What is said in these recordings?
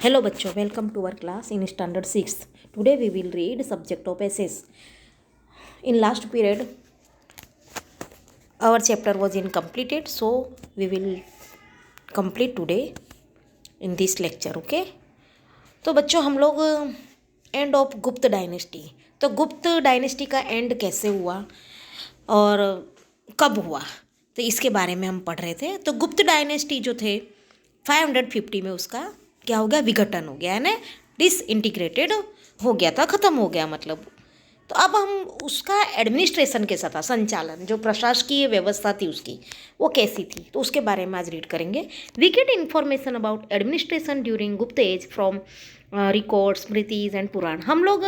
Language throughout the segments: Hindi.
Hello बच्चों, welcome to our class in standard 6th. Today we will read subject of SS. In last period our chapter was incompleted, so we will complete today in this lecture. Okay? तो बच्चों हम लोग एंड ऑफ गुप्त डायनेस्टी, तो गुप्त डायनेस्टी का एंड कैसे हुआ और कब हुआ, तो इसके बारे में हम पढ़ रहे थे। तो गुप्त डायनेस्टी जो थे 550 में उसका क्या हो गया, विघटन हो गया, यानी डिसइंटीग्रेटेड हो गया था, ख़त्म हो गया मतलब। तो अब हम उसका एडमिनिस्ट्रेशन कैसा था, संचालन, जो प्रशासकीय व्यवस्था थी उसकी, वो कैसी थी, तो उसके बारे में आज रीड करेंगे। We get information about administration during Gupta age from record, smritis and Purana. हम लोग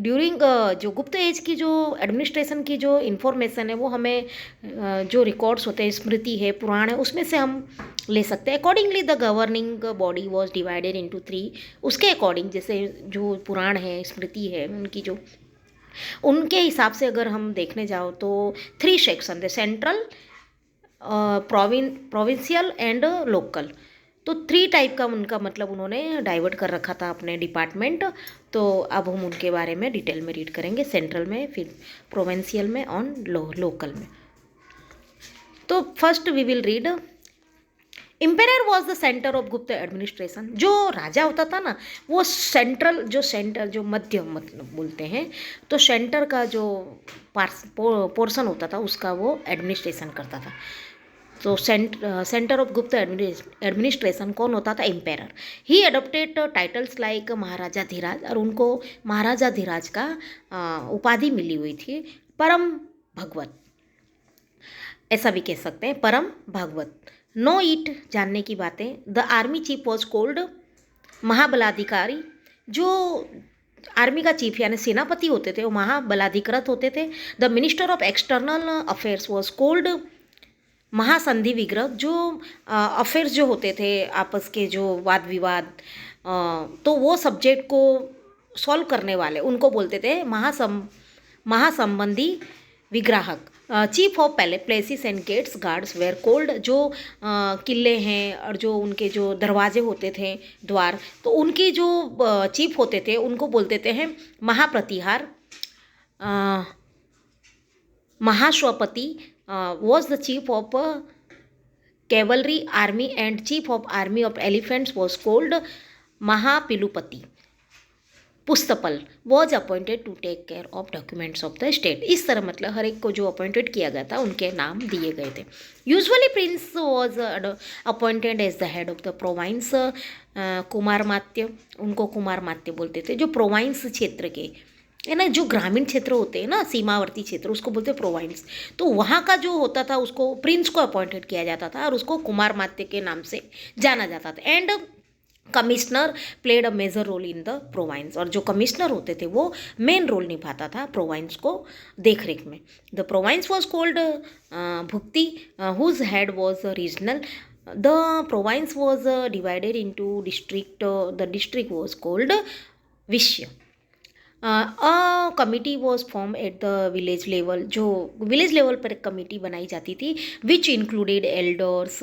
ड्यूरिंग जो गुप्त एज की जो एडमिनिस्ट्रेशन की जो इन्फॉर्मेशन है वो हमें जो रिकॉर्ड्स होते हैं, स्मृति है, पुराण है, उसमें से हम ले सकते हैं। Accordingly the governing body was divided into 3। उसके अकॉर्डिंग, जैसे जो पुराण है, स्मृति है, उनकी जो उनके हिसाब से अगर हम देखने जाओ तो 3 सेक्शन थे, सेंट्रल, प्रोविंशियल एंड लोकल। तो 3 टाइप का उनका मतलब उन्होंने डाइवर्ट कर रखा था अपने डिपार्टमेंट। तो अब हम उनके बारे में डिटेल में रीड करेंगे, सेंट्रल में, फिर प्रोविंशियल में और लोकल में। तो first we will read emperor was the centre of Gupta administration. जो राजा होता था ना, वो सेंट्रल, जो मध्य मतलब बोलते हैं, तो सेंटर का जो पोर्शन होता था उसका वो एडमिनिस्ट्रेशन करता था। तो सेंटर ऑफ गुप्त एडमिनिस्ट्रेशन कौन होता था, एम्पेरर। ही अडोप्टेड टाइटल्स लाइक महाराजा धीराज, और उनको महाराजा धीराज का उपाधि मिली हुई थी, परम भगवत, ऐसा भी कह सकते हैं, परम भागवत। नो ईट, जानने की बातें। The army chief was called, महाबलाधिकारी। जो आर्मी का चीफ यानी सेनापति होते थे वो महाबलाधिकृत होते थे। The minister of external affairs was called, महासंधि विग्रह। जो अफेयर्स जो होते थे आपस के, जो वाद विवाद, तो वो सब्जेक्ट को सॉल्व करने वाले, उनको बोलते थे महासंबंधी विग्राहक। Chief of palaces and gates guards were called. जो किले हैं और जो उनके जो दरवाजे होते थे, द्वार, तो उनकी जो चीफ होते थे उनको बोलते थे हैं महाप्रतिहार। महाश्वपति was the chief of cavalry army and chief of army of elephants was called महापिलुपति। पुस्तपल was appointed to take care of documents of the state. इस तरह मतलब हर एक को जो अपॉइंटेड किया गया था उनके नाम दिए गए थे। Usually prince was appointed as the head of the province. कुमारमात्य, उनको कुमारमात्य बोलते थे। जो प्रोविंस क्षेत्र के है ना, जो ग्रामीण क्षेत्र होते हैं ना, सीमावर्ती क्षेत्र, उसको बोलते हैं प्रोविंस। तो वहाँ का जो होता था उसको प्रिंस को अपॉइंटेड किया जाता था और उसको कुमारमात्य के नाम से जाना जाता था। And commissioner played a major role in the province, और जो कमिश्नर होते थे वो मेन रोल निभाता था प्रोविंस को देखरेख में। द प्रोविंस वॉज कोल्ड भुक्ति, whose head was regional. The province was divided into district, the district was called विषय। A committee was form at the village level. जो विलेज लेवल पर एक कमिटी बनाई जाती थी, which included elders,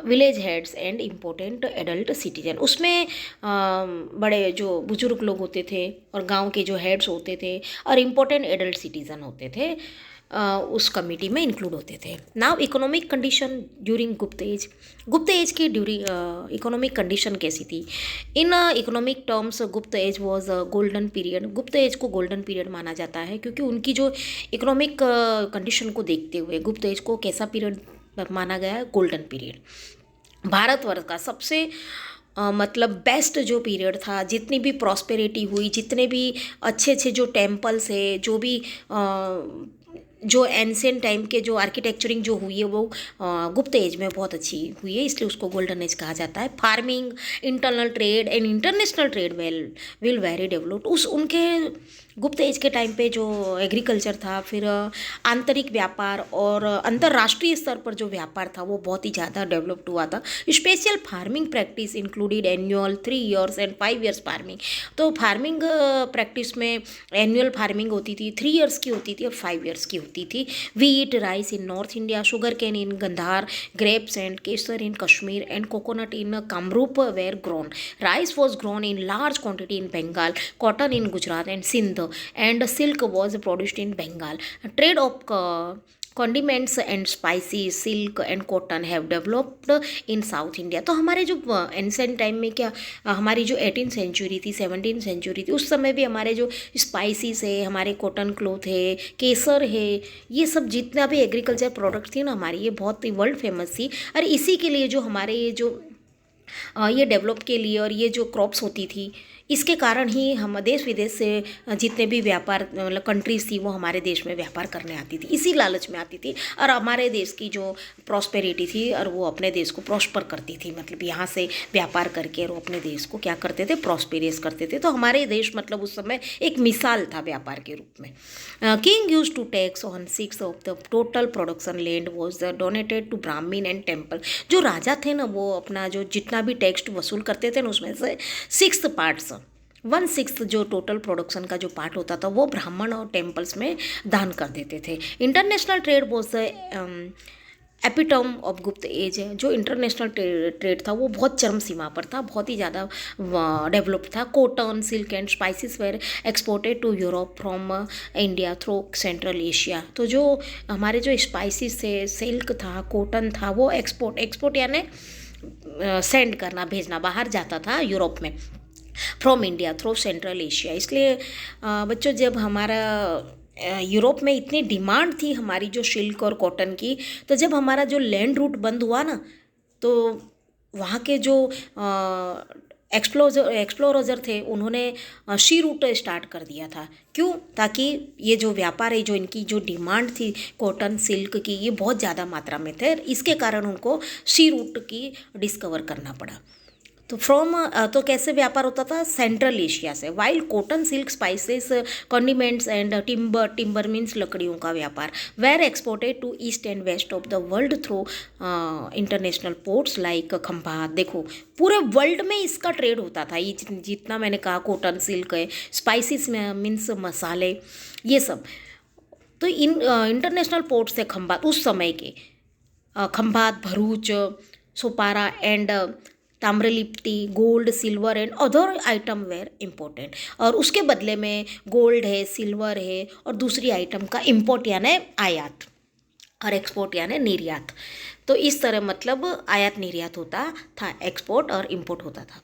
village heads and important adult citizen. उसमें बड़े जो बुजुर्ग लोग होते थे और गांव के जो हेड्स होते थे और इम्पोर्टेंट एडल्ट सिटीजन होते थे, उस कमिटी में इंक्लूड होते थे। Now economic condition during Gupta age. Gupta as की ड्यूरिंग इकोनॉमिक कंडीशन कैसी थी? इन इकोनॉमिक टर्म्स गुप्त एज वॉज गोल्डन पीरियड। गुप्त एज को गोल्डन पीरियड माना जाता है क्योंकि उनकी जो इकोनॉमिक कंडीशन को देखते हुए गुप्त एज को कैसा पीरियड माना गया है? Golden period. भारतवर्ष का सबसे मतलब बेस्ट जो पीरियड था, जितनी भी प्रॉस्पेरिटी हुई, जितने भी अच्छे अच्छे जो टेम्पल्स है, जो भी जो एंशिएंट टाइम के जो आर्किटेक्चरिंग जो हुई है वो गुप्त एज में बहुत अच्छी हुई है, इसलिए उसको गोल्डन एज कहा जाता है। Farming, internal trade and international trade will very developed. उस उनके गुप्त एज के टाइम पे जो एग्रीकल्चर था, फिर आंतरिक व्यापार और अंतर्राष्ट्रीय स्तर पर जो व्यापार था वो बहुत ही ज़्यादा डेवलप्ड हुआ था। Special farming practice included annual 3 years and 5 years farming. तो फार्मिंग प्रैक्टिस में एनुअल फार्मिंग होती थी, 3 years की होती थी और 5 years की उगती थी। Wheat rice in north India, sugar cane in Gandhara, grapes and kesar in Kashmir, and coconut in Kamrup were grown. Rice was grown in large quantity in Bengal, cotton in Gujarat and Sindh, and silk was produced in Bengal. Trade of condiments and spices, silk and cotton have developed in South India. तो हमारे जो एंसेंट टाइम में क्या हमारी जो 18 सेंचुरी थी, 17 सेंचुरी थी, उस समय भी हमारे जो स्पाइसेस है, हमारे कॉटन क्लोथ है, केसर है, ये सब जितना भी एग्रीकल्चर प्रोडक्ट थी ना हमारी, ये बहुत ही वर्ल्ड फेमस थी। और इसी के लिए जो हमारे ये जो ये डेवलप के लिए और ये जो क्रॉप्स होती थी, इसके कारण ही हम देश विदेश से जितने भी व्यापार मतलब कंट्रीज़ थी वो हमारे देश में व्यापार करने आती थी, इसी लालच में आती थी। और हमारे देश की जो प्रॉस्पेरिटी थी और वो अपने देश को प्रॉस्पर करती थी, मतलब यहाँ से व्यापार करके और वो अपने देश को क्या करते थे, प्रॉस्पेरियस करते थे। तो हमारे देश मतलब उस समय एक मिसाल था व्यापार के रूप में। King use to tax on 6 of the total production land was donated to Brahmin and temple. जो राजा थे ना वो अपना जो जितना भी टैक्स वसूल करते थे ना उसमें से 6 पार्ट्स 1/6 जो टोटल प्रोडक्शन का जो पार्ट होता था वो ब्राह्मण और टेम्पल्स में दान कर देते थे। International trade was epitome of गुप्त एज है। जो इंटरनेशनल ट्रेड था वो बहुत चरम सीमा पर था, बहुत ही ज़्यादा डेवलप था। Cotton, silk and spices were exported to Europe from India through central Asia. तो जो हमारे जो स्पाइसेस थे, सिल्क था, कॉटन था, वो एक्सपोर्ट यानी सेंड करना, भेजना, बाहर जाता था यूरोप में from India through central Asia. इसलिए बच्चों जब हमारा यूरोप में इतनी डिमांड थी हमारी जो सिल्क और कॉटन की, तो जब हमारा जो लैंड रूट बंद हुआ ना तो वहाँ के जो एक्सप्लोरर थे उन्होंने सी रूट स्टार्ट कर दिया था। क्यों? ताकि ये जो व्यापार है, जो इनकी जो डिमांड थी कॉटन सिल्क की, ये बहुत ज़्यादा मात्रा में थे, इसके कारण उनको सी रूट की डिस्कवर करना पड़ा। तो तो कैसे व्यापार होता था? सेंट्रल एशिया से। While cotton, silk, spices, condiments and timber means लकड़ियों का व्यापार were exported to east and west of the world through international ports like Khambhat. देखो पूरे वर्ल्ड में इसका ट्रेड होता था। ये जितना मैंने कहा कॉटन, सिल्क है, स्पाइसेस में मीन्स मसाले, ये सब तो इंटरनेशनल पोर्ट्स थे खंभात उस समय के। Khambhat, Bharuch, Sopara and Tamralipti, gold, silver and other item were important. और उसके बदले में गोल्ड है, सिल्वर है और दूसरी आइटम का इम्पोर्ट यानी आयात और एक्सपोर्ट यानी निर्यात। तो इस तरह मतलब आयात निर्यात होता था, एक्सपोर्ट और इम्पोर्ट होता था।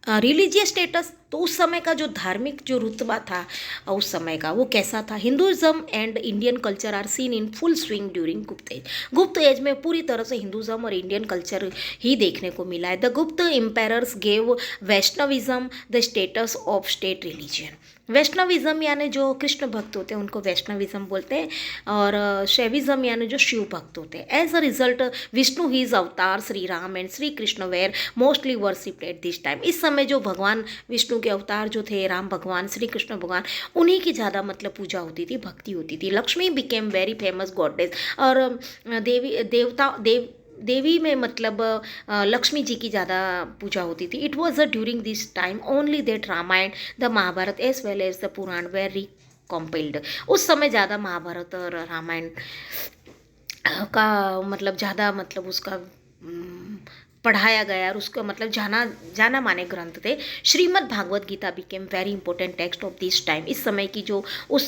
रिलीजियस स्टेटस, तो उस समय का जो धार्मिक जो रुतबा था उस समय का वो कैसा था? Hinduism and Indian culture are seen in full swing during Gupta age. Gupta age में पूरी तरह से हिंदुज़म और इंडियन कल्चर ही देखने को मिला है। The Gupta empires gave Vaishnavism the status of state religion. Vaishnavism यानी जो कृष्ण भक्त होते हैं उनको वैष्णविज्म बोलते हैं, और शैविज्म यानी जो शिव भक्त होते हैं। As a result Vishnu his avatar Shri Ram and Shri Krishna were mostly worshipped at this time. इस समय जो भगवान विष्णु के अवतार जो थे, राम भगवान, श्री कृष्ण भगवान, उन्हीं की ज़्यादा मतलब पूजा होती थी, भक्ति होती थी। Lakshmi became very famous goddess, और देवी में मतलब लक्ष्मी जी की ज़्यादा पूजा होती थी। It was during this time only that Ramayana, the Mahabharata as well as the Purana were recompiled. उस समय ज़्यादा महाभारत और रामायण का मतलब ज़्यादा मतलब उसका पढ़ाया गया और उसका मतलब जाना माने ग्रंथ थे। Shrimad Bhagavad Gita became very important text of this time. उस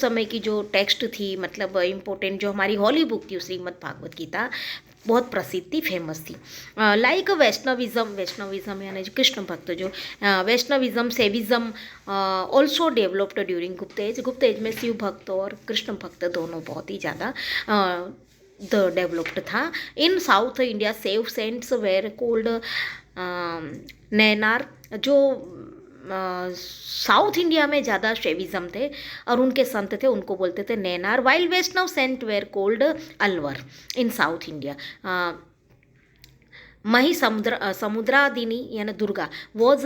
समय की जो टेक्स्ट थी मतलब इम्पोर्टेंट जो हमारी हॉली बुक थी श्रीमद् भागवत गीता बहुत प्रसिद्ध थी, फेमस थी। लाइक वैष्णविज्म यानी जो कृष्ण भक्त, जो Vaishnavism, Shaivism also developed during Gupta age. Gupta age में शिव भक्त और कृष्ण भक्त दोनों बहुत ही ज़्यादा डेवलप्ड था। In south India Shaiva saints were called Nayanar. जो साउथ इंडिया में ज़्यादा शैविज्म थे और उनके संत थे उनको बोलते थे Nayanar. While Vaishnav saint were called Alvar in south India. मही समुद्रादिनी यानी Durga was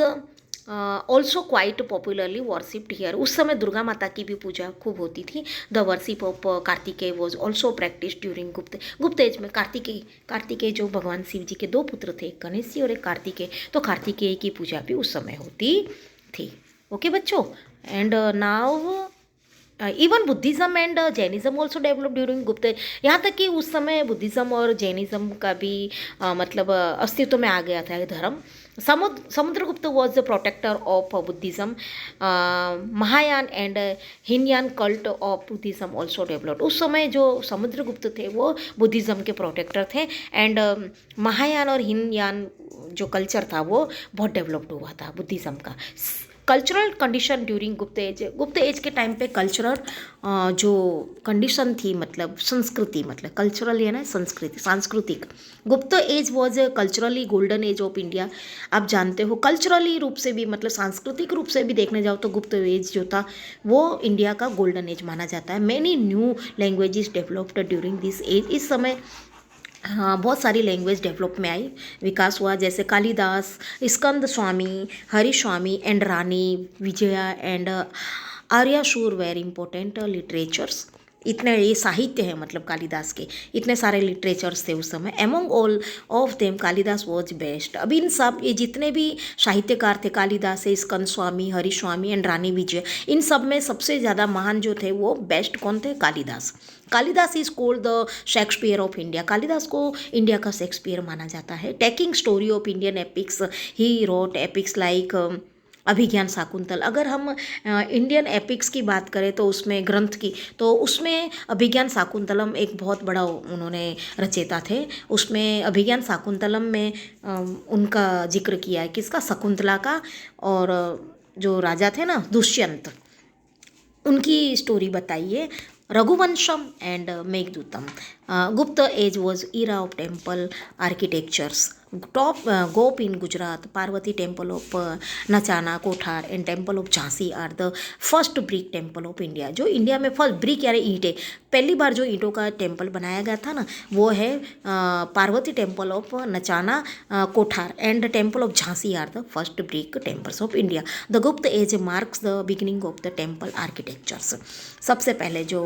also quite popularly worshipped here. उस समय दुर्गा माता की भी पूजा खूब होती थी। The worship of Kartikeya was also practice during Gupta age में। कार्तिकेय जो भगवान शिव जी के 2 पुत्र थे, एक गणेश जी और एक कार्तिकेय, तो कार्तिकेय की पूजा भी उस समय होती थी। ओके बच्चों, and now even Buddhism and Jainism also develop during Gupta as. यहाँ तक कि उस समय बुद्धिज़्म और जैनिज़्म का भी मतलब अस्तित्व में आ गया था ये धर्म। Samudragupta was the protector of Buddhism. Mahayana and Hinayana cult of Buddhism also developed. उस समय जो समुद्रगुप्त थे वो बुद्धिज़्म के प्रोटेक्टर थे। एंड महायान और हिनयान जो कल्चर था वो बहुत डेवलप्ड हुआ था बुद्धिज़्म का। Cultural condition during Gupta as के टाइम पे कल्चरल जो कंडीशन थी, मतलब संस्कृति, मतलब कल्चरल है ना, संस्कृति, सांस्कृतिक। Gupta age was culturally golden age of India. आप जानते हो कल्चरली रूप से भी, मतलब सांस्कृतिक रूप से भी देखने जाओ तो गुप्त एज जो था वो इंडिया का गोल्डन एज माना जाता है। Many new languages developed during this age. इस समय हाँ, बहुत सारी लैंग्वेज डेवलप में आई, विकास हुआ, जैसे Kalidas, Skand Swami, Hari Swami and Rani Vijaya and Aryashura very important literatures. इतने ये साहित्य है, मतलब कालिदास के इतने सारे लिटरेचर्स थे उस समय। Among all of them Kalidas was best. अब इन सब ये जितने भी साहित्यकार थे, कालिदास है, स्कंद स्वामी, हरि स्वामी एंड रानी विजय, इन सब में सबसे ज़्यादा महान जो थे वो बेस्ट कौन थे? Kalidas. Kalidas is called the Shakespeare of India. Kalidas को इंडिया का शेक्सपियर माना जाता है। Taking story of Indian epics, he wrote epics like Abhigyan Shakuntal. अगर हम इंडियन एपिक्स की बात करें तो उसमें ग्रंथ की, तो उसमें अभिज्ञान शाकुंतलम एक बहुत बड़ा उन्होंने रचयिता थे। उसमें अभिज्ञान शाकुंतलम में उनका जिक्र किया है, किसका? शकुंतला का। और जो राजा थे ना दुष्यंत, उनकी स्टोरी बताइए। Raghuvamsham and Meghadutam. Gupta age was era of temple architectures. Top Gop in Gujarat, Parvati temple of Nachana, Kothar and temple of Jhansi are the first brick temple of India. जो इंडिया में फर्स्ट ब्रिक यानी ईंटें, पहली बार जो ईंटों का टेम्पल बनाया गया था ना वो है Parvati temple of Nachna, Kothar and temple of Jhansi are the first brick temples of India. The Gupta age marks the beginning of the temple architectures. सबसे पहले जो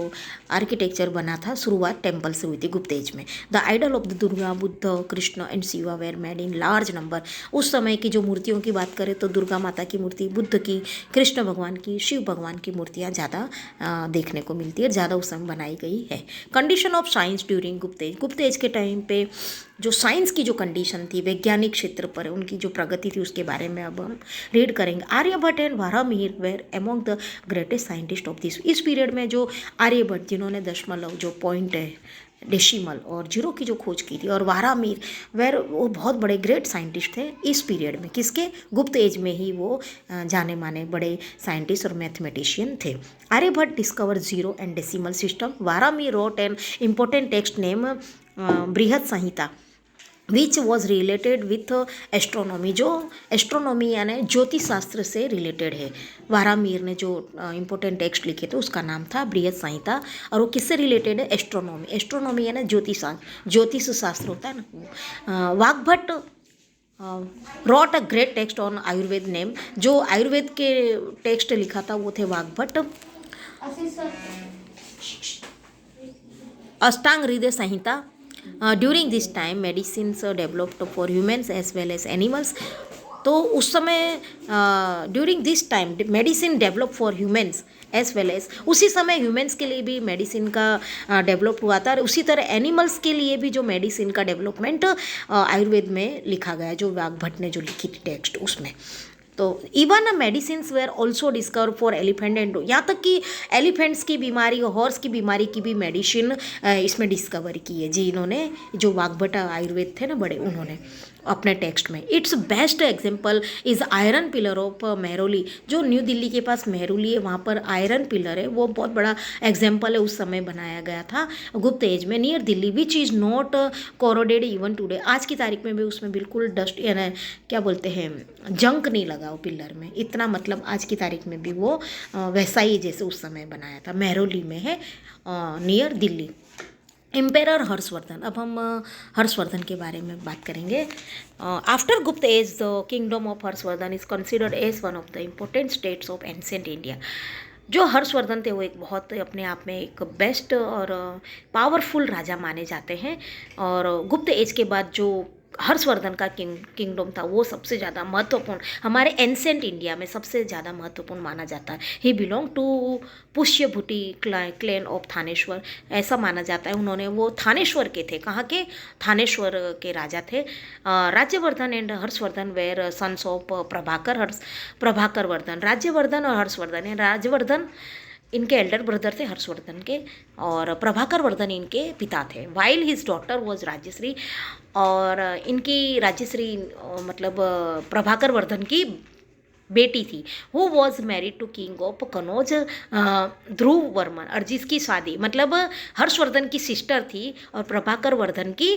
आर्किटेक्चर बना था शुरुआत टेम्पल से हुई थी गुप्त एज में। The idol of the Durga, Buddha, Krishna and Shiva were made in large number. उस समय की जो मूर्तियों की बात करें तो दुर्गा माता की मूर्ति, बुद्ध की, कृष्ण भगवान की, शिव भगवान की मूर्तियाँ ज़्यादा देखने को मिलती है, ज़्यादा उस समय बनाई गई है। Condition of science during Gupta as के टाइम पे जो साइंस की जो कंडीशन थी वैज्ञानिक क्षेत्र पर उनकी जो प्रगति थी उसके बारे में अब हम रीड करेंगे। Aryabhatta and Varahamihir were among the greatest scientist of this. इस पीरियड में जो आर्यभट्ट जिन्होंने दशमलव जो पॉइंट है, डेसिमल और जीरो की जो खोज की थी, और वाराहमिहिर वेर वो बहुत बड़े ग्रेट साइंटिस्ट थे इस पीरियड में। किसके? गुप्त एज में ही वो जाने माने बड़े साइंटिस्ट और मैथमेटिशियन थे। Aryabhatta discover zero and decimal system. Varahamihir wrote an important text name Brihad Samhita which was related with astronomy. जो एस्ट्रोनॉमी यानी ज्योतिष शास्त्र से रिलेटेड है। वाराहमिहिर ने जो इम्पोर्टेंट टेक्स्ट लिखे थे उसका नाम था बृहद संहिता, और वो किससे रिलेटेड है? एस्ट्रोनॉमी। एस्ट्रोनॉमी यानी ज्योतिष शास्त्र होता है ना। Vagbhata wrote a great text on Ayurveda name. जो आयुर्वेद के टेक्स्ट लिखा था वो थे Vagbhata. Ashtanga Hridaya Samhita. During this time medicines developed for humans as well as animals. तो उस समय during this time medicine develop for humans as well as, उसी समय ह्यूमन्स के लिए भी मेडिसिन का डेवलप हुआ था, और उसी तरह एनिमल्स के लिए भी जो मेडिसिन का डेवलपमेंट आयुर्वेद में लिखा गया, जो वाग्भट ने जो लिखी थी टेक्स्ट उसमें। तो even medicines were also discover for elephant and, यहाँ तक कि एलिफेंट्स की बीमारी, हॉर्स की बीमारी की भी मेडिसिन इसमें डिस्कवर की है जी इन्होंने, जो वाग्भट आयुर्वेद थे ना बड़े, उन्होंने अपने टेक्स्ट में। It's best example is iron pillar of Mehrauli. जो न्यू दिल्ली के पास मेहरौली है वहाँ पर आयरन पिलर है, वो बहुत बड़ा एग्जाम्पल है, उस समय बनाया गया था गुप्त एज में near Delhi, which is not corroded even today. आज की तारीख में भी उसमें बिल्कुल डस्ट यानी क्या बोलते हैं जंक नहीं लगा वो पिलर में, इतना मतलब आज की तारीख में भी वो वैसा ही जैसे उस समय बनाया था। मेहरौली में है नियर दिल्ली। एम्पेरर हर्षवर्धन। अब हम हर्षवर्धन के बारे में बात करेंगे। After Gupta age the kingdom of Harshavardhan is considered as one of the important states of ancient India. जो हर्षवर्धन थे वो एक बहुत अपने आप में एक बेस्ट और पावरफुल राजा माने जाते हैं, और गुप्त एज के बाद जो हर्षवर्धन का किंगडम था वो सबसे ज़्यादा महत्वपूर्ण, हमारे एंसेंट इंडिया में सबसे ज़्यादा महत्वपूर्ण माना जाता है। He belong to Pushyabhuti clan of Thaneshwar, ऐसा माना जाता है। उन्होंने वो थानेश्वर के थे, कहाँ के, थानेश्वर के राजा थे। Rajyavardhan and Harshavardhan were sons of Prabhakar Vardhan. Rajyavardhan और हर्षवर्धन, राज्यवर्धन इनके एल्डर ब्रदर थे हर्षवर्धन के, और प्रभाकर वर्धन इनके पिता थे। While his daughter was Rajshri, और इनकी राजश्री मतलब प्रभाकर वर्धन की बेटी थी। Who was married to king of Kannauj Dhruv Varman, और जिसकी शादी मतलब हर्षवर्धन की सिस्टर थी और प्रभाकर वर्धन की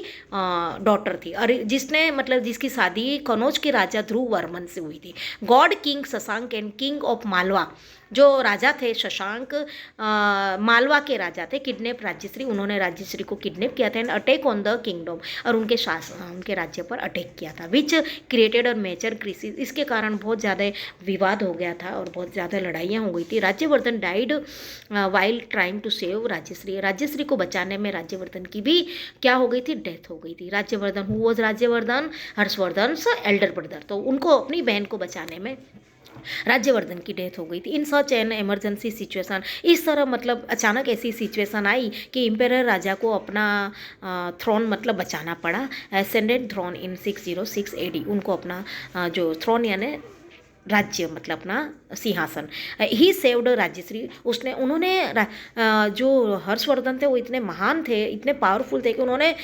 डॉटर थी, और जिसने मतलब जिसकी शादी कनौज के राजा ध्रुव वर्मन से हुई थी। God king Shashank and king of Malwa, जो राजा थे शशांक मालवा के राजा थे, किडनैप राजश्री, उन्होंने राजश्री को किडनैप किया था and attack on the kingdom, और उनके राज्य पर अटैक किया था, विच क्रिएटेड और मेजर क्रिसिस, इसके कारण बहुत ज़्यादा विवाद हो गया था और बहुत ज़्यादा लड़ाइयाँ हो गई थी। Rajyavardhan died while trying to save Rajashri, Rajashri को बचाने में राज्यवर्धन की भी क्या हो गई थी, डेथ हो गई थी। Rajyavardhan who was Rajyavardhan Harshvardhan Elder brother, तो उनको अपनी बहन को बचाने में राज्यवर्धन की डेथ हो गई थी। इन सच एन इमरजेंसी सिचुएशन, इस तरह मतलब अचानक ऐसी सिचुएशन आई कि इम्पेरर राजा को अपना थ्रोन मतलब बचाना पड़ा। एसेंडेंट थ्रोन इन 606 AD, उनको अपना जो थ्रोन यानी राज्य मतलब अपना सिंहासन, ही सेव्ड राजश्री, उन्होंने जो हर्षवर्धन थे वो इतने महान थे, इतने पावरफुल थे कि उन्होंने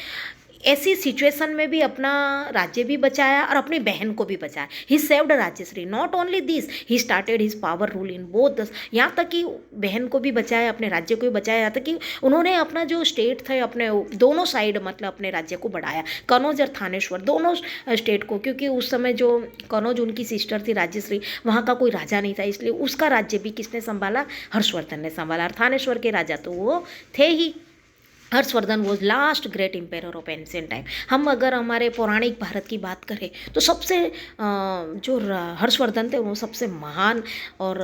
ऐसी सिचुएशन में भी अपना राज्य भी बचाया और अपनी बहन को भी बचाया। He saved Rajshri, not only this, he started his power rule in both, यहाँ तक कि बहन को भी बचाया, अपने राज्य को भी बचाया, यहाँ तक कि उन्होंने अपना जो स्टेट थे अपने दोनों साइड मतलब अपने राज्य को बढ़ाया, कनौज और थानेश्वर दोनों स्टेट को, क्योंकि उस समय जो कनौज उनकी सिस्टर थी राजश्री, वहाँ का कोई राजा नहीं था, इसलिए उसका राज्य भी किसने संभाला, हर्षवर्धन ने संभाला। और थानेश्वर के राजा तो वो थे ही। Harshvardhan was last great emperor of ancient time. हम अगर हमारे पौराणिक भारत की बात करें तो सबसे जो हर्षवर्धन थे वो सबसे महान और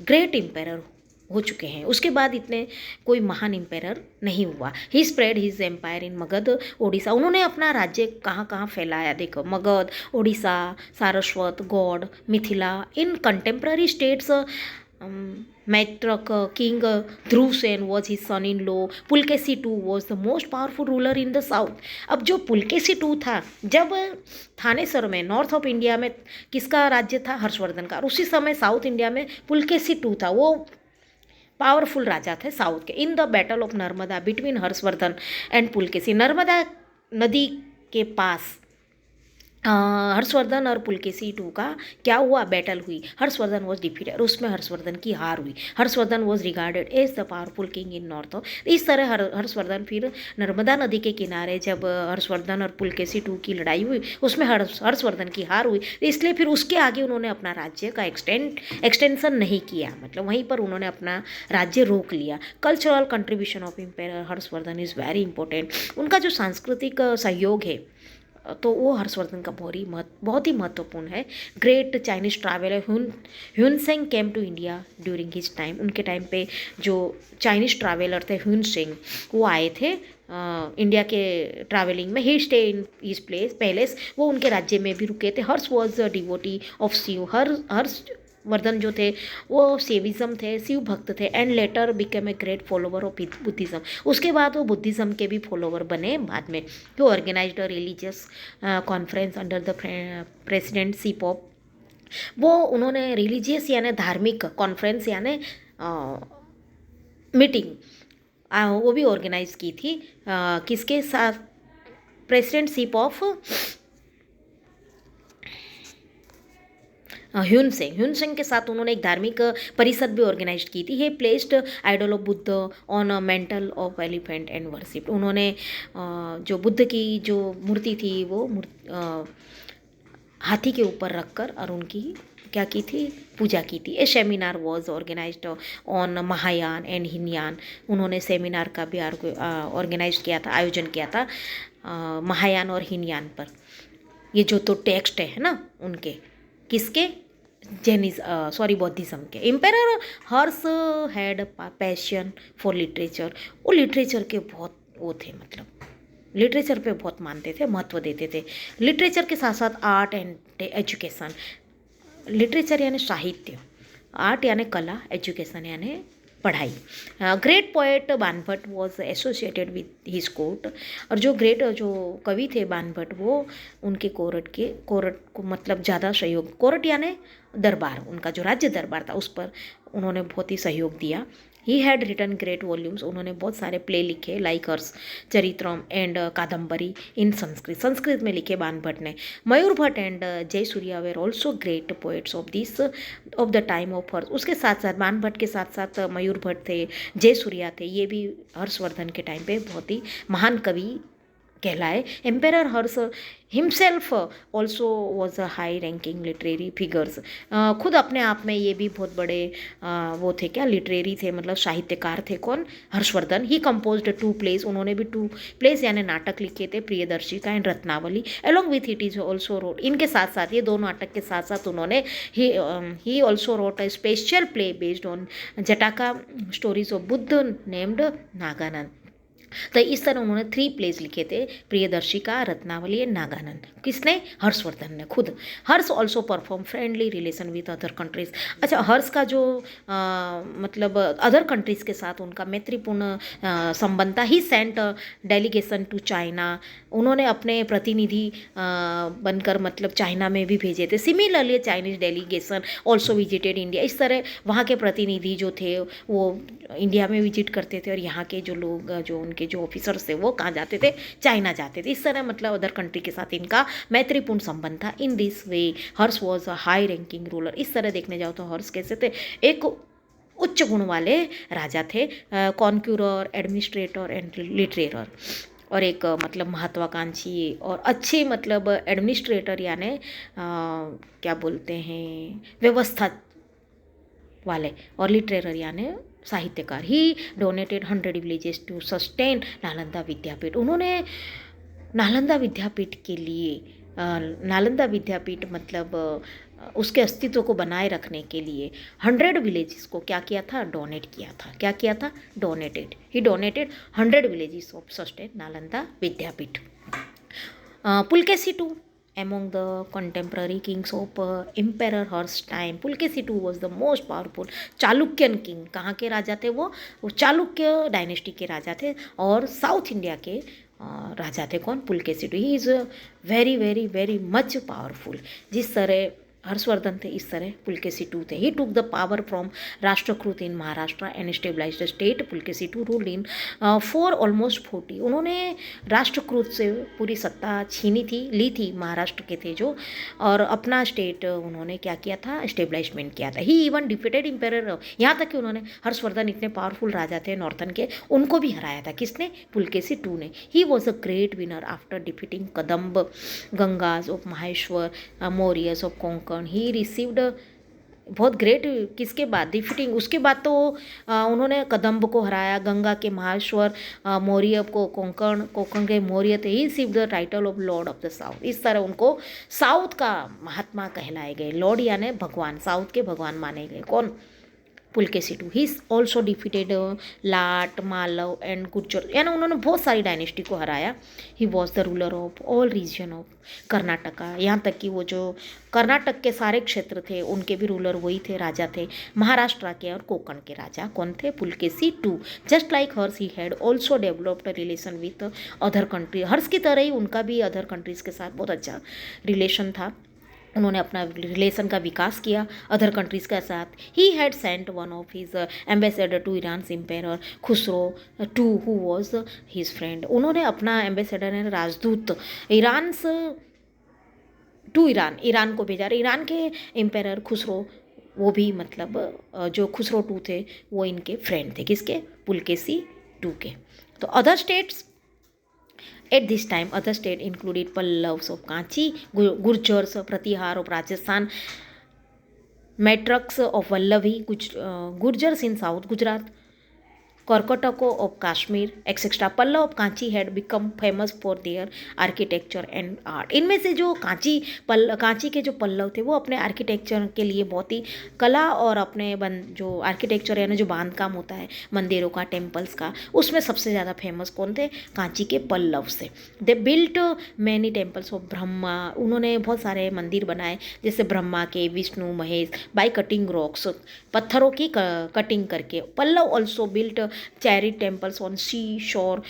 ग्रेट इम्पेरर हो चुके हैं। उसके बाद इतने कोई महान इम्पेरर नहीं हुआ। He spread his empire in Magadh Odisha, उन्होंने अपना राज्य कहाँ कहाँ फैलाया, देखो Magadh, Odisha, Saraswat, Gaur, Mithila, in contemporary states. Maitrak king Dhruvsen was his son in law, Pulakeshi two was the most powerful ruler in the south. अब जो पुलकेशी टू था, जब थानेसर में नॉर्थ ऑफ इंडिया में किसका राज्य था, हर्षवर्धन का, और उसी समय साउथ इंडिया में पुलकेशी टू था, वो पावरफुल राजा थे साउथ के। In the battle of Narmada between Harshvardhan and Pulakeshi, Narmada नदी के पास हर्षवर्धन और पुलकेशी टू का क्या हुआ, बैटल हुई, हर्षवर्धन वॉज डिफीटेड, उसमें हर्षवर्धन की हार हुई। Harshavardhan was regarded as the powerful king in north. इस तरह हर्षवर्धन फिर नर्मदा नदी के किनारे जब हर्षवर्धन और पुलकेशी टू की लड़ाई हुई उसमें हर्षवर्धन की हार हुई, इसलिए फिर उसके आगे उन्होंने अपना राज्य का एक्सटेंशन नहीं किया, मतलब वहीं पर उन्होंने अपना राज्य रोक लिया। Cultural contribution of emperor Harshvardhan is very important, उनका जो सांस्कृतिक सहयोग है तो वो हर्षवर्धन का बहुत ही महत्वपूर्ण है। Great Chinese traveller Hiuen Tsang came to India during his time, उनके टाइम पे जो चाइनीज ट्रैवलर थे ह्यूनसेंग वो आए थे इंडिया के ट्रैवलिंग में। He stay in his palace, वो उनके राज्य में भी रुके थे। Harsh was devotee of Shiv, Harshvardhan जो थे वो सेविज्म थे, शिव भक्त थे, and later became a great follower of Buddhism, उसके बाद वो बुद्धिज्म के भी फॉलोवर बने बाद में। तो organised religious conference under the presidentship of, वो उन्होंने रिलीजियस यानी धार्मिक कॉन्फ्रेंस यानी मीटिंग वो भी ऑर्गेनाइज की थी किसके साथ, प्रेसिडेंटशिप ऑफ ह्यूनसेंग के साथ उन्होंने एक धार्मिक परिषद भी ऑर्गेनाइज की थी। He placed idol of Buddha on a mantle of elephant and worship, उन्होंने जो बुद्ध की जो मूर्ति थी वो हाथी के ऊपर रखकर और उनकी क्या की थी, पूजा की थी। A seminar was organized on Mahayana and Hinayana, उन्होंने सेमिनार का भी ऑर्गेनाइज किया था, आयोजन किया था महायान और हिनयान पर। ये जो तो टेक्स्ट है ना उनके, किसके, बौद्धिज्म के। Emperor Harsh had passion for literature, वो लिटरेचर के बहुत वो थे मतलब लिटरेचर पे बहुत मानते थे, महत्व देते थे। लिटरेचर के साथ साथ आर्ट एंड एजुकेशन, लिटरेचर यानी साहित्य, आर्ट यानी कला, एजुकेशन यानी पढ़ाई। Great poet Banabhatta was associated with his court, और जो ग्रेट जो कवि थे बानभट्ट वो उनके कोर्ट को मतलब ज़्यादा सहयोग, कोर्ट यानी दरबार, उनका जो राज्य दरबार था उस पर उन्होंने बहुत ही सहयोग दिया। He had written great volumes, उन्होंने बहुत सारे प्ले लिखे like Harsha Charitam and Kadambari in Sanskrit, Sanskrit में लिखे बानभट्ट ने। Mayur Bhatt and Jay Surya were also great poets of this of the time of Harsh. उसके साथ साथ बानभट्ट के साथ साथ मयूर भट्ट थे, जय सूर्या थे, ये भी हर्षवर्धन के टाइम पे बहुत ही महान कवि कहलाए। Emperor Harsh himself also was a high ranking literary figures, खुद अपने आप में ये भी बहुत बड़े वो थे, क्या लिटरेरी थे, मतलब साहित्यकार थे। कौन? हर्षवर्धन। ही कंपोज्ड 2 प्लेस, उन्होंने भी 2 प्लेस यानी नाटक लिखे थे, Priyadarshika and Ratnavali. Along with it is also wrote, इनके साथ साथ ये 2 नाटक के साथ साथ उन्होंने he also wrote a special play based on Jataka stories of Buddha named Nagananda. तो इस तरह उन्होंने 3 प्लेज लिखे थे, प्रियदर्शिका, रत्नावली एंड नागानंद। किसने? हर्षवर्धन ने खुद। Harsh also perform friendly relation with other countries. अच्छा, हर्ष का जो मतलब अदर कंट्रीज के साथ उनका मैत्रीपूर्ण संबंध था। ही सेंट डेलीगेशन टू चाइना, उन्होंने अपने प्रतिनिधि बनकर मतलब चाइना में भी भेजे थे। Similarly Chinese delegation also visited India, इस तरह वहाँ के प्रतिनिधि जो थे वो इंडिया में विजिट करते थे, और यहाँ के जो लोग जो उनके जो ऑफिसर्स थे वो कहाँ जाते थे? चाइना जाते थे। इस तरह मतलब अदर कंट्री के साथ इनका मैत्रीपूर्ण संबंध था। In this way Harsh was a high ranking ruler. इस तरह देखने जाओ तो हर्ष कैसे थे? एक उच्च गुण वाले राजा थे, कॉन्क्यूरर, एडमिनिस्ट्रेटर एंड लिटरेटर, और एक मतलब महत्वाकांक्षी और अच्छे मतलब एडमिनिस्ट्रेटर यानी क्या बोलते हैं, व्यवस्था वाले, और लिटरेटर यानी साहित्यकार। He donated 100 villages to sustain Nalanda Vidyapeeth, उन्होंने नालंदा विद्यापीठ के लिए नालंदा विद्यापीठ मतलब उसके अस्तित्व को बनाए रखने के लिए 100 विलेजेस को क्या किया था? डोनेट किया था। क्या किया था? Donated. He donated 100 villages of sustain Nalanda विद्यापीठ। Pulakeshi two among the contemporary kings of emperor Harsh time, Pulakeshi II was the most powerful Chalukyan king. कहाँ के राजा थे वो चालुक्य डायनेस्टी के राजा थे, और साउथ इंडिया के राजा थे। कौन? Pulakeshi II। He is very very very much powerful. जिस तरह हर्षवर्धन थे इस तरह पुलकेशी II थे। He took the power from Rashtrakuta in Maharashtra and stabilized state. Pulakeshi II rule in for almost 40, उन्होंने राष्ट्रकूट से पूरी सत्ता छीनी थी, ली थी, महाराष्ट्र के थे जो, और अपना स्टेट उन्होंने क्या किया था? स्टेबलाइजमेंट किया था। ही इवन डिफीटेड इम्पेरर, यहाँ तक कि उन्होंने, हर्षवर्धन इतने पावरफुल राजा थे नॉर्थन के, उनको भी हराया था। किसने? पुलकेशी II ने। He was a great winner after defeating Kadamba Gangas of Maheshwar, Mauryas of Konkan. He received बहुत ग्रेट, किसके बाद? डिफीटिंग, उसके बाद तो उन्होंने कदम्ब को हराया, गंगा के माहेश्वर, मौर्य को कोंकण के मौर्य थे। He received the title of Lord of the south, इस तरह उनको साउथ का महात्मा कहलाए गए। लॉर्ड यानी भगवान, साउथ के भगवान माने गए। कौन? Pulakeshi II। He also defeated Lat, Malwa and Gurjar, यानी उन्होंने बहुत सारी डायनेस्टी को हराया। He was the ruler of all region of Karnataka, यहाँ तक कि वो जो कर्नाटक के सारे क्षेत्र थे उनके भी रूलर वही थे, राजा थे। महाराष्ट्र के और कोंकण के राजा कौन थे? Pulakeshi II। Just like Harsh he had also developed relation with other country, Harsh की तरह ही उनका भी अदर कंट्रीज़ के साथ बहुत अच्छा रिलेशन था। उन्होंने अपना रिलेशन का विकास किया अदर कंट्रीज़ के साथ। He had sent one of his ambassador to Iran emperor Khusrau II who was his friend, उन्होंने अपना एम्बेसडर है राजदूत ईरान टू ईरान को भेजा। ईरान के एम्पेरर खुसरो, वो भी मतलब जो खुसरो II थे वो इनके फ्रेंड थे। किसके? पुलकेशी II के। तो other states At this time, other states included Pallavs of Kanchi, Gurjars of Pratihar of Rajasthan, Matraks of Vallavi, Gurjars in South Gujarat, Korkotako of Kashmir, etc. Pallava of Kanchi had become famous for their architecture and art. इनमें से जो कांची के जो पल्लव थे वो अपने आर्किटेक्चर के लिए बहुत ही कला और अपने जो आर्किटेक्चर यानी जो बांधकाम होता है मंदिरों का, टेम्पल्स का, उसमें सबसे ज़्यादा फेमस कौन थे? कांची के पल्लव से। They built many temples of Brahma, उन्होंने बहुत सारे मंदिर बनाए जैसे ब्रह्मा के, Vishnu, Mahesh, by cutting rocks, पत्थरों की कटिंग करके। Pallava also built chariot temples on sea shore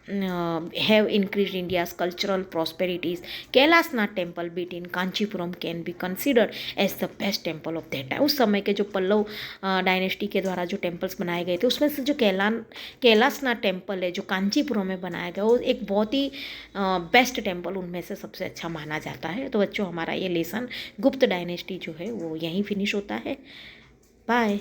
have increased India's cultural prosperities. Kailashnath temple built in Kanchipuram can be considered as the best temple of that time. उस समय के जो पल्लव डायनेस्टी के द्वारा जो टेम्पल्स बनाए गए थे उसमें से जो कैलाशनाथ टेम्पल है जो कांचीपुरम में बनाया गया वो एक बहुत ही बेस्ट टेम्पल उनमें से सबसे अच्छा माना जाता है। तो बच्चों हमारा ये लेसन गुप्त डायनेस्टी जो है वो यहीं फिनिश होता है। बाय।